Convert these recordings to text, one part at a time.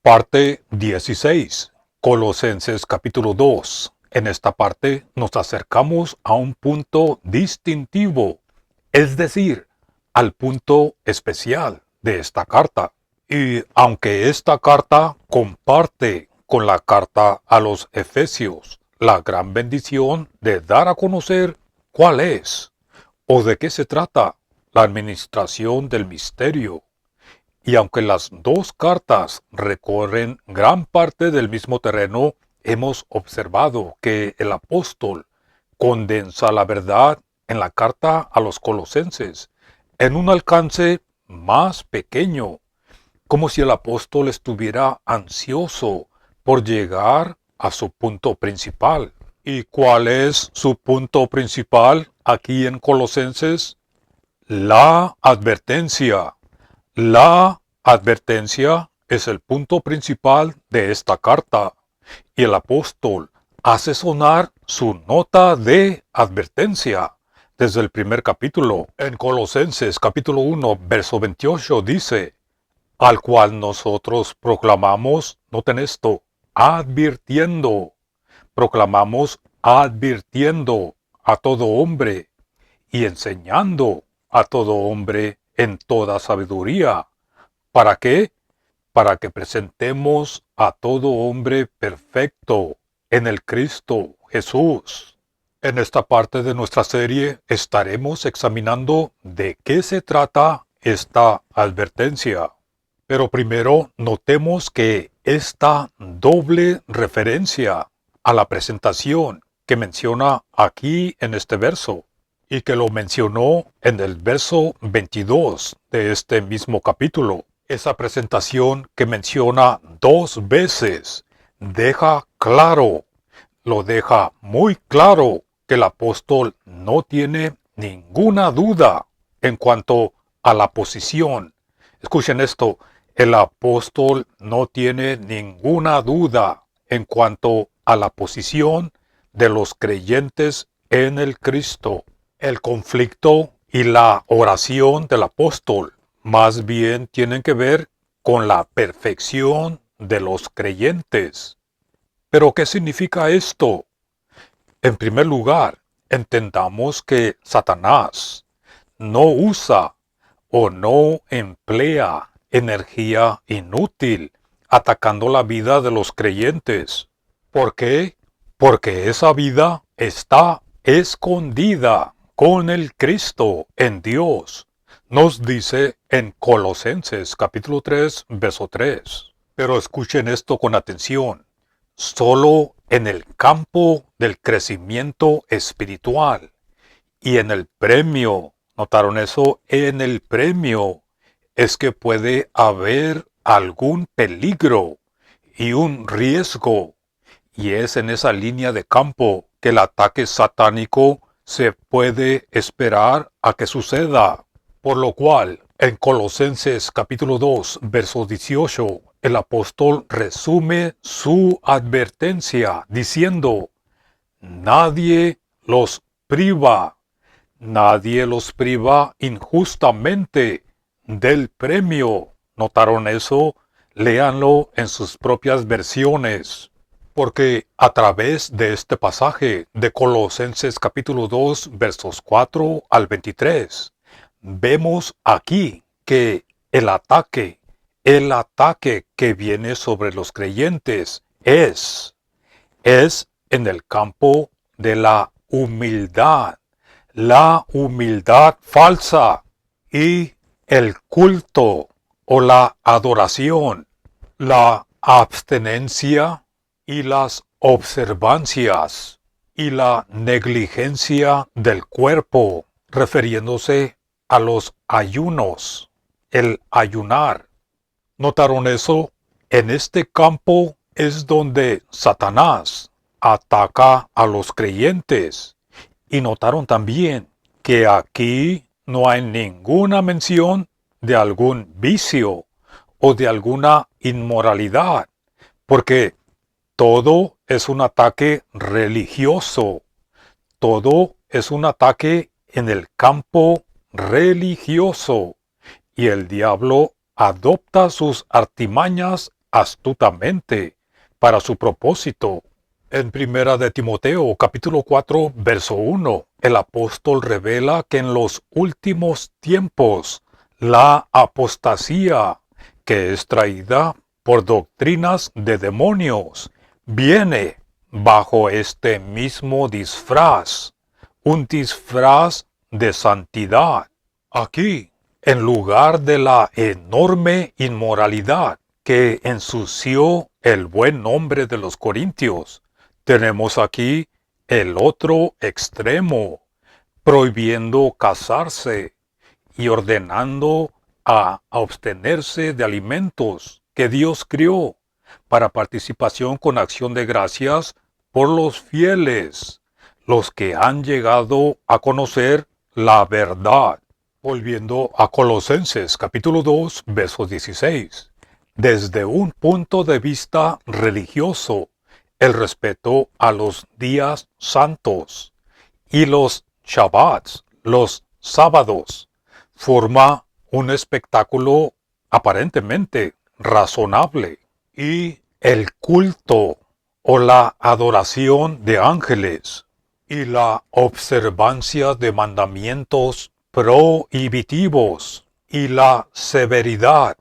Parte 16. Colosenses capítulo 2. En esta parte nos acercamos a un punto distintivo, es decir, al punto especial de esta carta. Y aunque esta carta comparte con la carta a los Efesios la gran bendición de dar a conocer cuál es o de qué se trata la administración del misterio, y aunque las dos cartas recorren gran parte del mismo terreno, hemos observado que el apóstol condensa la verdad en la carta a los colosenses en un alcance más pequeño, como si el apóstol estuviera ansioso por llegar a su punto principal. ¿Y cuál es su punto principal aquí en Colosenses? La advertencia. La advertencia es el punto principal de esta carta, y el apóstol hace sonar su nota de advertencia desde el primer capítulo. En Colosenses capítulo 1, verso 28 dice: al cual nosotros proclamamos, noten esto, proclamamos advirtiendo a todo hombre y enseñando a todo hombre en toda sabiduría. ¿Para qué? Para que presentemos a todo hombre perfecto en el Cristo Jesús. En esta parte de nuestra serie estaremos examinando de qué se trata esta advertencia. Pero primero notemos que esta doble referencia a la presentación que menciona aquí en este verso y que lo mencionó en el verso 22 de este mismo capítulo, esa presentación que menciona dos veces lo deja muy claro que el apóstol no tiene ninguna duda en cuanto a la posición. Escuchen esto, el apóstol no tiene ninguna duda en cuanto a la posición de los creyentes en el Cristo. El conflicto y la oración del apóstol más bien tienen que ver con la perfección de los creyentes. ¿Pero qué significa esto? En primer lugar, entendamos que Satanás no usa o no emplea energía inútil atacando la vida de los creyentes. ¿Por qué? Porque esa vida está escondida con el Cristo en Dios. Nos dice en Colosenses capítulo 3, verso 3. Pero escuchen esto con atención. Solo en el campo del crecimiento espiritual y en el premio, ¿notaron eso? En el premio es que puede haber algún peligro y un riesgo, y es en esa línea de campo que el ataque satánico se puede esperar a que suceda. Por lo cual, en Colosenses capítulo 2, verso 18, el apóstol resume su advertencia diciendo: nadie los priva injustamente del premio. ¿Notaron eso? Léanlo en sus propias versiones. Porque a través de este pasaje de Colosenses capítulo 2, versos 4 al 23, vemos aquí que el ataque que viene sobre los creyentes es en el campo de la humildad falsa y el culto o la adoración, la abstenencia y las observancias y la negligencia del cuerpo, refiriéndose a los ayunos, el ayunar. ¿Notaron eso? En este campo es donde Satanás ataca a los creyentes. Y notaron también que aquí no hay ninguna mención de algún vicio o de alguna inmoralidad, porque todo es un ataque religioso, todo es un ataque en el campo religioso, y el diablo adopta sus artimañas astutamente para su propósito. En Primera de Timoteo, capítulo 4, verso 1, el apóstol revela que en los últimos tiempos la apostasía, que es traída por doctrinas de demonios, viene bajo este mismo disfraz, un disfraz de santidad. Aquí, en lugar de la enorme inmoralidad que ensució el buen nombre de los corintios, tenemos aquí el otro extremo, prohibiendo casarse y ordenando a abstenerse de alimentos que Dios crió para participación con acción de gracias por los fieles, los que han llegado a conocer la verdad. Volviendo a Colosenses capítulo 2, verso 16. Desde un punto de vista religioso, el respeto a los días santos y los Shabbats, los sábados, forma un espectáculo aparentemente razonable. Y el culto o la adoración de ángeles y la observancia de mandamientos prohibitivos y la severidad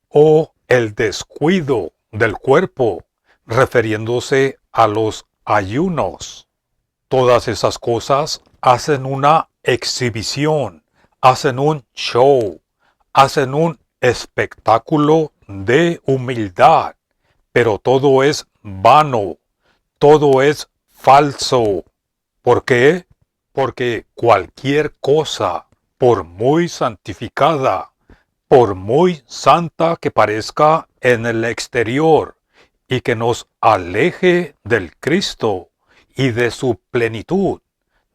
o el descuido del cuerpo, refiriéndose a los ayunos. Todas esas cosas hacen una exhibición, hacen un show, hacen un espectáculo de humildad, pero todo es vano, todo es falso. ¿Por qué? Porque cualquier cosa, por muy santificada, por muy santa que parezca en el exterior, y que nos aleje del Cristo y de su plenitud,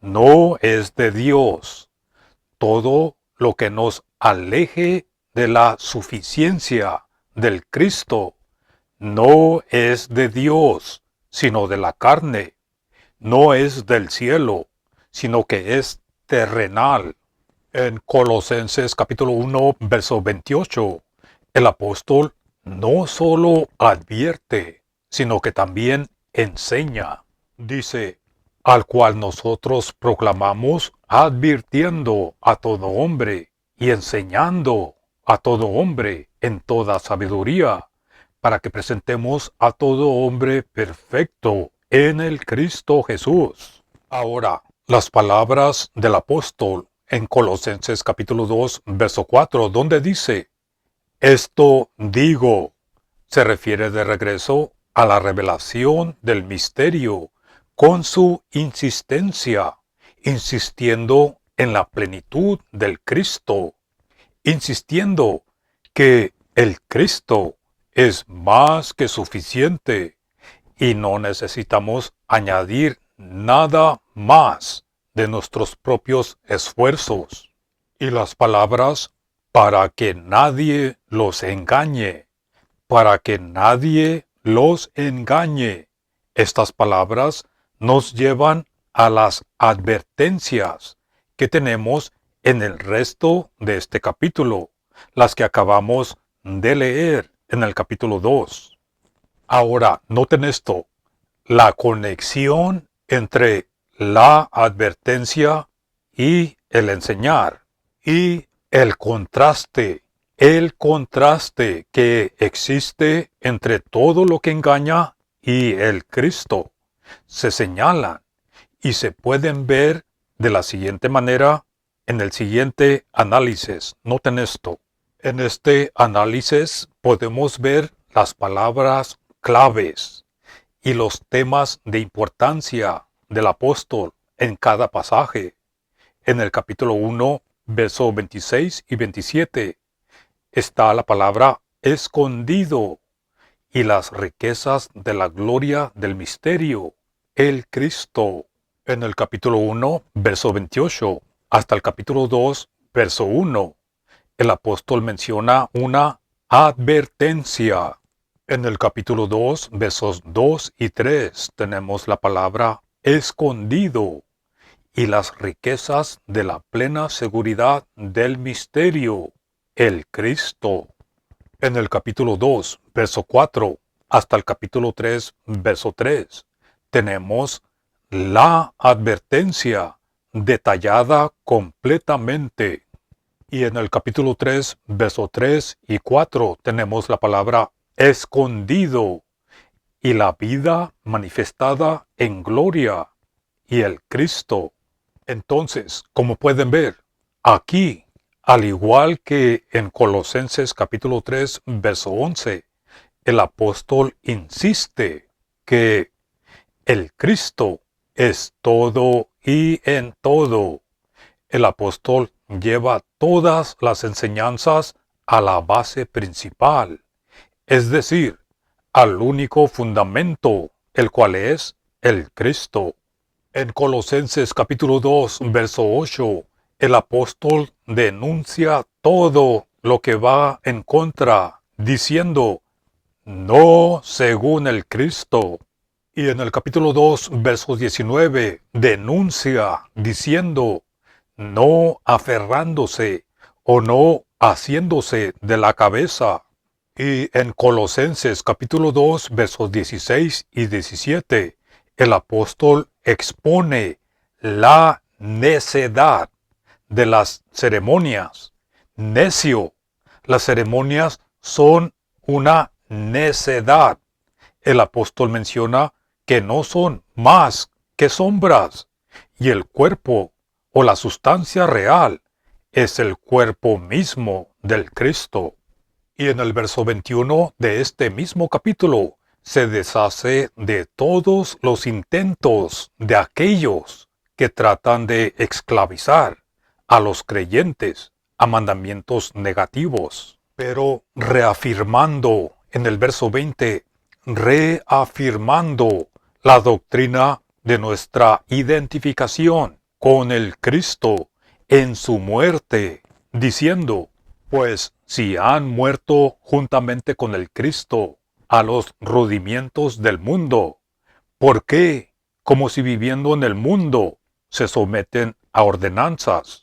no es de Dios. Todo lo que nos aleje de la suficiencia del Cristo no es de Dios, sino de la carne. No es del cielo, sino que es terrenal. En Colosenses capítulo 1, verso 28, el apóstol no solo advierte, sino que también enseña. Dice, al cual nosotros proclamamos advirtiendo a todo hombre y enseñando a todo hombre en toda sabiduría, para que presentemos a todo hombre perfecto en el Cristo Jesús. Ahora, las palabras del apóstol en Colosenses capítulo 2, verso 4, donde dice, esto digo, se refiere de regreso a la revelación del misterio con su insistencia, insistiendo en la plenitud del Cristo, insistiendo que el Cristo es más que suficiente y no necesitamos añadir nada más de nuestros propios esfuerzos. Y las palabras, para que nadie los engañe, para que nadie los engañe. Estas palabras nos llevan a las advertencias que tenemos en el resto de este capítulo, las que acabamos de leer en el capítulo 2. Ahora, noten esto, la conexión entre la advertencia y el enseñar, y el contraste que existe entre todo lo que engaña y el Cristo, se señalan y se pueden ver de la siguiente manera en el siguiente análisis. Noten esto. En este análisis podemos ver las palabras claves y los temas de importancia del apóstol en cada pasaje. En el capítulo 1, verso 26 y 27, está la palabra escondido y las riquezas de la gloria del misterio, el Cristo. En el capítulo 1, verso 28, hasta el capítulo 2, verso 1, el apóstol menciona una advertencia. En el capítulo 2, versos 2 y 3, tenemos la palabra escondido y las riquezas de la plena seguridad del misterio, el Cristo. En el capítulo 2, verso 4, hasta el capítulo 3, verso 3, tenemos la advertencia detallada completamente. Y en el capítulo 3, verso 3 y 4, tenemos la palabra escondido y la vida manifestada en gloria y el Cristo. Entonces, como pueden ver, aquí, al igual que en Colosenses capítulo 3, verso 11, el apóstol insiste que el Cristo es todo y en todo. El apóstol lleva todas las enseñanzas a la base principal, es decir, al único fundamento, el cual es el Cristo. En Colosenses capítulo 2, verso 8, el apóstol denuncia todo lo que va en contra, diciendo, no según el Cristo. Y en el capítulo 2, verso 19, denuncia, diciendo, no aferrándose o no haciéndose de la cabeza. Y en Colosenses capítulo 2, versos 16 y 17, el apóstol expone la necedad de las ceremonias. Necio, las ceremonias son una necedad. El apóstol menciona que no son más que sombras, y el cuerpo o la sustancia real es el cuerpo mismo del Cristo. Y en el verso 21 de este mismo capítulo se deshace de todos los intentos de aquellos que tratan de esclavizar a los creyentes a mandamientos negativos, pero reafirmando en el verso 20, reafirmando la doctrina de nuestra identificación con el Cristo en su muerte, diciendo, pues si han muerto juntamente con el Cristo a los rudimientos del mundo, ¿por qué, como si viviendo en el mundo, se someten a ordenanzas?